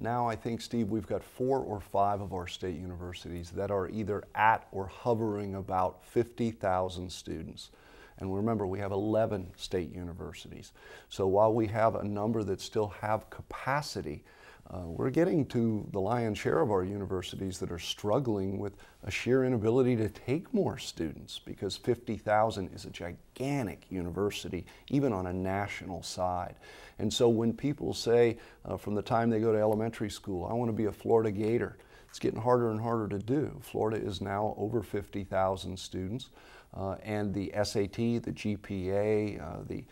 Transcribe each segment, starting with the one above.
Now I think, Steve, we've got 4 or 5 of our state universities that are either at or hovering about 50,000 students. And remember, we have 11 state universities. So while we have a number that still have capacity, we're getting to the lion's share of our universities that are struggling with a sheer inability to take more students, because 50,000 is a gigantic university, even on a national side. And so when people say from the time they go to elementary school, I want to be a Florida Gator, it's getting harder and harder to do. Florida is now over 50,000 students, and the SAT, the GPA, the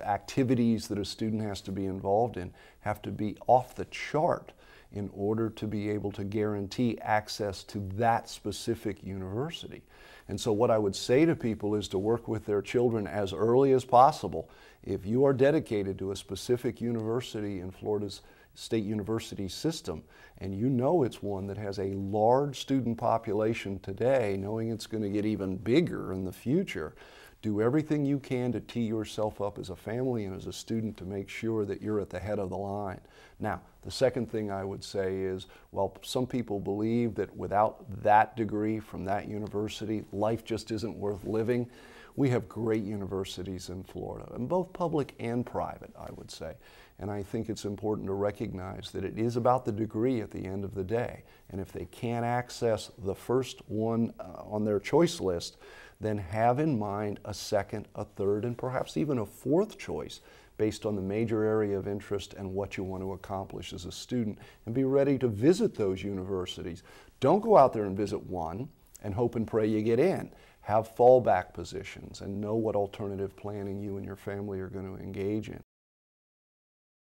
activities that a student has to be involved in have to be off the chart in order to be able to guarantee access to that specific university. And so what I would say to people is to work with their children as early as possible. If you are dedicated to a specific university in Florida's state university system, and you know it's one that has a large student population today, knowing it's going to get even bigger in the future, do everything you can to tee yourself up as a family and as a student to make sure that you're at the head of the line. Now, the second thing I would say is, while some people believe that without that degree from that university, life just isn't worth living, we have great universities in Florida, and both public and private, I would say. And I think it's important to recognize that it is about the degree at the end of the day. And if they can't access the first one on their choice list, then have in mind a second, a third, and perhaps even a fourth choice based on the major area of interest and what you want to accomplish as a student, and be ready to visit those universities. Don't go out there and visit one and hope and pray you get in. Have fallback positions and know what alternative planning you and your family are going to engage in.